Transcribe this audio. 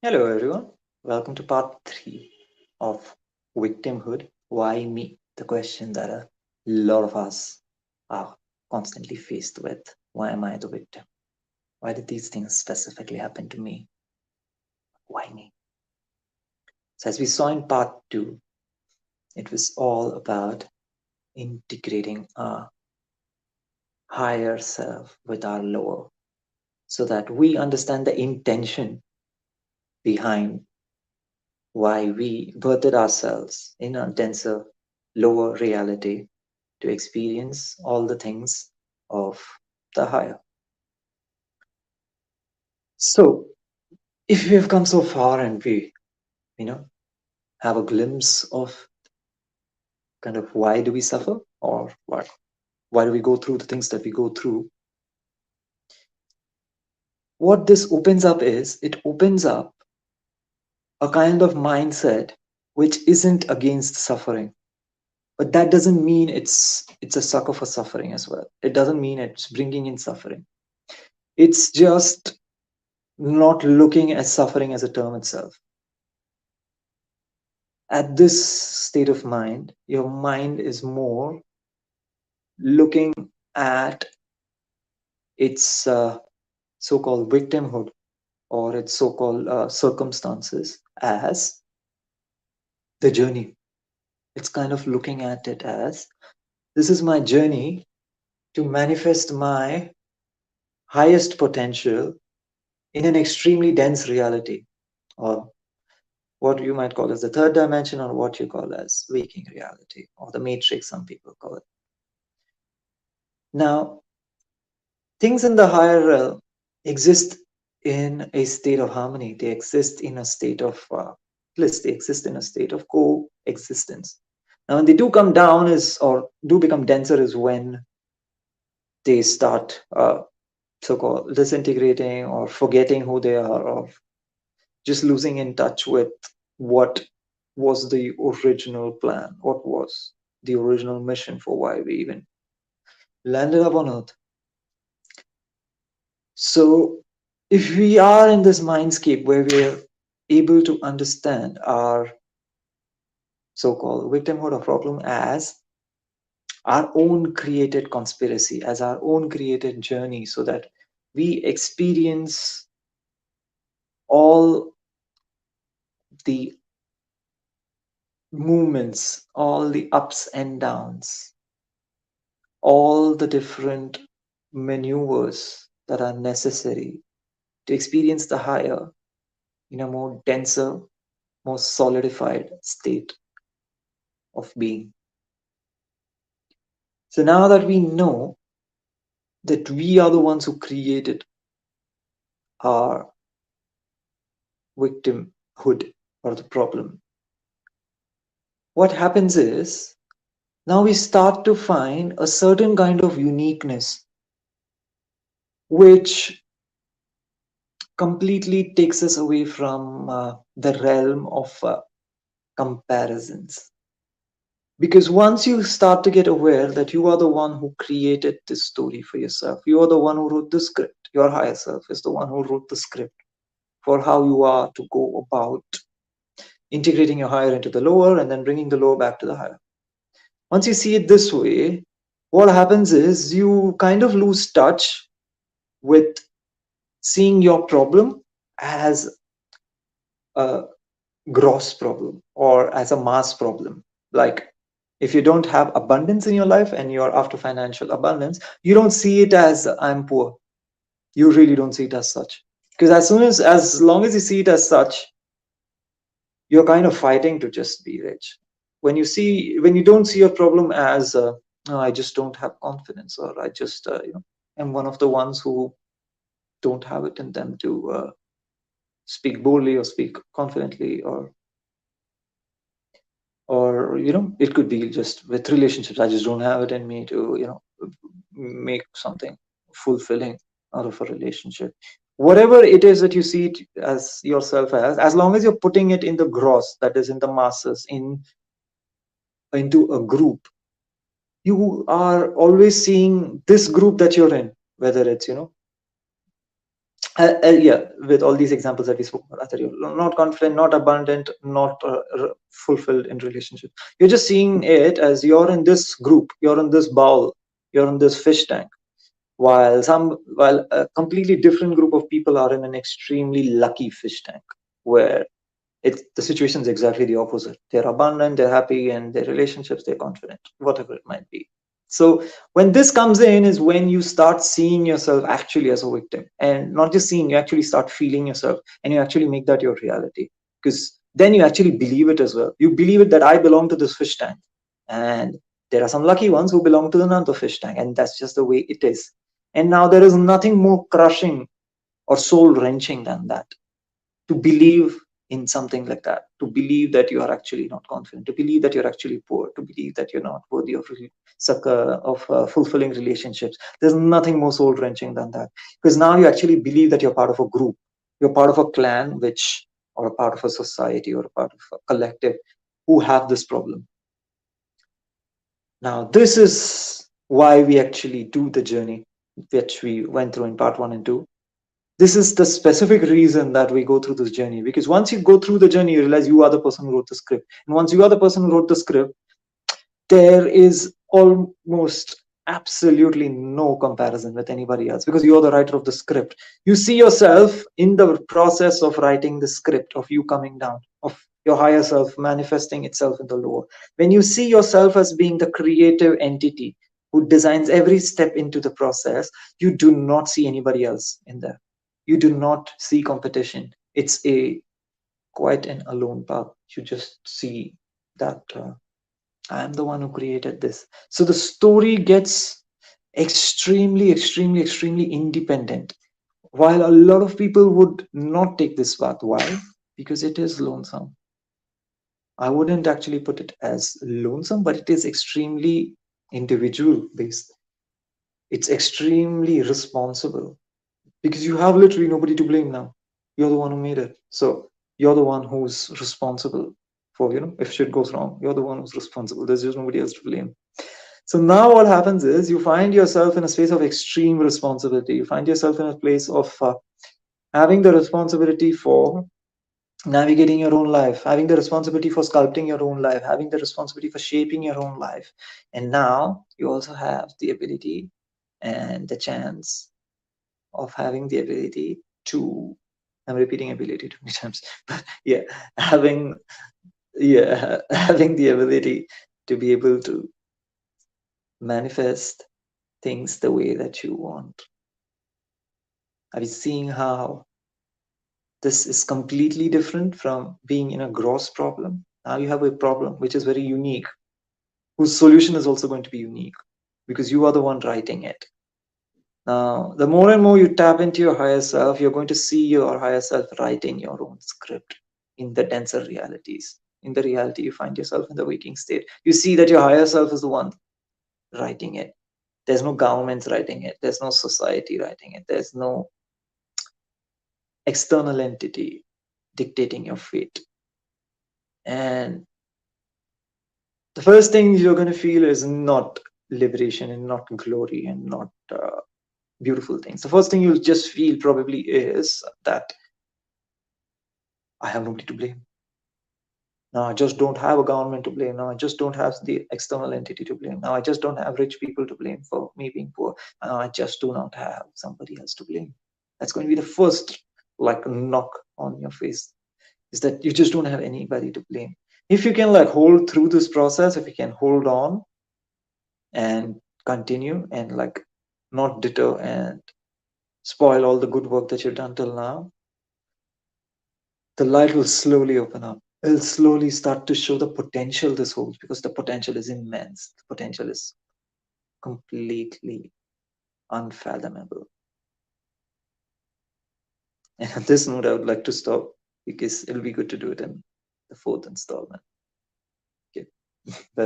Hello, everyone. Welcome to part 3 of Victimhood. Why me? The question that a lot of us are constantly faced with. Why am I the victim? Why did these things specifically happen to me? Why me? So, as we saw in part 2, it was all about integrating our higher self with our lower so that we understand the intention behind why we birthed ourselves in a denser, lower reality to experience all the things of the higher. So, if we have come so far and we, you know, have a glimpse of kind of why do we suffer or why do we go through the things that we go through, what this opens up is it opens up a kind of mindset which isn't against suffering. But that doesn't mean it's a sucker for suffering as well. It doesn't mean it's bringing in suffering. It's just not looking at suffering as a term itself. At this state of mind, your mind is more looking at its so-called victimhood or its so-called circumstances as the journey. It's kind of looking at it as this is my journey to manifest my highest potential in an extremely dense reality, or what you might call as the third dimension, or what you call as waking reality, or the matrix, some people call it. Now, things in the higher realm exist in a state of harmony. They exist in a state of bliss. They exist in a state of coexistence. Now, when they do come down, is or do become denser, is when they start so-called disintegrating or forgetting who they are, or just losing in touch with what was the original plan, what was the original mission for why we even landed up on Earth. So, if we are in this mindscape where we're able to understand our so called victimhood or problem as our own created conspiracy, as our own created journey, so that we experience all the movements, all the ups and downs, all the different maneuvers that are necessary to experience the higher in a more denser, more solidified state of being. So now that we know that we are the ones who created our victimhood or the problem, what happens is now we start to find a certain kind of uniqueness which completely takes us away from the realm of comparisons. Because once you start to get aware that you are the one who created this story for yourself, you are the one who wrote the script, your higher self is the one who wrote the script for how you are to go about integrating your higher into the lower and then bringing the lower back to the higher. Once you see it this way, what happens is you kind of lose touch with seeing your problem as a gross problem or as a mass problem. Like if you don't have abundance in your life and you're after financial abundance, you don't see it as I'm poor. You really don't see it as such. Because as long as you see it as such, you're kind of fighting to just be rich. When you don't see your problem as no, I just don't have confidence, or I just am one of the ones who don't have it in them to speak boldly or speak confidently, or it could be just with relationships, I just don't have it in me to make something fulfilling out of a relationship. Whatever it is that you see it as yourself, as long as you're putting it in the gross, that is in the masses, into a group, you are always seeing this group that you're in, whether it's Yeah, with all these examples that we spoke about, Arthur, you're not confident, not abundant, not fulfilled in relationship. You're just seeing it as you're in this group, you're in this bowl, you're in this fish tank, while a completely different group of people are in an extremely lucky fish tank, where it's the situation is exactly the opposite. They're abundant, they're happy, and their relationships, they're confident, whatever it might be. So when this comes in is when you start seeing yourself actually as a victim, and not just seeing, you actually start feeling yourself, and you actually make that your reality, because then you actually believe it as well. You believe it that I belong to this fish tank, and there are some lucky ones who belong to another fish tank, and that's just the way it is. And now there is nothing more crushing or soul wrenching than that, to believe in something like that, to believe that you are actually not confident, to believe that you're actually poor, to believe that you're not worthy of fulfilling relationships. There's nothing more soul wrenching than that, because now you actually believe that you're part of a group, you're part of a clan, which, or a part of a society, or a part of a collective who have this problem. Now, this is why we actually do the journey which we went through in part 1 and 2. This is the specific reason that we go through this journey, because once you go through the journey, you realize you are the person who wrote the script, and once you are the person who wrote the script, there is almost absolutely no comparison with anybody else, because you're the writer of the script. You see yourself in the process of writing the script, of you coming down, of your higher self manifesting itself in the lower. When you see yourself as being the creative entity who designs every step into the process, you do not see anybody else in there. You do not see competition. It's a quite an alone path. You just see that I am the one who created this. So the story gets extremely, extremely, extremely independent. While a lot of people would not take this path. Why? Because it is lonesome. I wouldn't actually put it as lonesome, but it is extremely individual based. It's extremely responsible, because you have literally nobody to blame now. You're the one who made it. So you're the one who's responsible for, if shit goes wrong, you're the one who's responsible. There's just nobody else to blame. So now what happens is you find yourself in a space of extreme responsibility. You find yourself in a place of having the responsibility for navigating your own life, having the responsibility for sculpting your own life, having the responsibility for shaping your own life. And now you also have the ability and the chance of having the ability to, I'm repeating ability too many times, but yeah, having, yeah, having the ability to be able to manifest things the way that you want. Are you seeing how this is completely different from being in a gross problem? Now you have a problem which is very unique, whose solution is also going to be unique, because you are the one writing it. Now, the more and more you tap into your higher self, you're going to see your higher self writing your own script in the denser realities. In the reality, you find yourself in the waking state. You see that your higher self is the one writing it. There's no governments writing it. There's no society writing it. There's no external entity dictating your fate. And the first thing you're going to feel is not liberation and not glory and not beautiful things. The first thing you'll just feel probably is that I have nobody to blame. Now I just don't have a government to blame. Now I just don't have the external entity to blame. Now I just don't have rich people to blame for me being poor. Now I just do not have somebody else to blame. That's going to be the first like knock on your face, is that you just don't have anybody to blame. If you can like hold through this process, if you can hold on and continue and like not deter and spoil all the good work that you've done till now, the light will slowly open up. It'll slowly start to show the potential this holds, because the potential is immense. The potential is completely unfathomable. And on this note, I would like to stop, because it'll be good to do it in the fourth installment. Okay. Bye.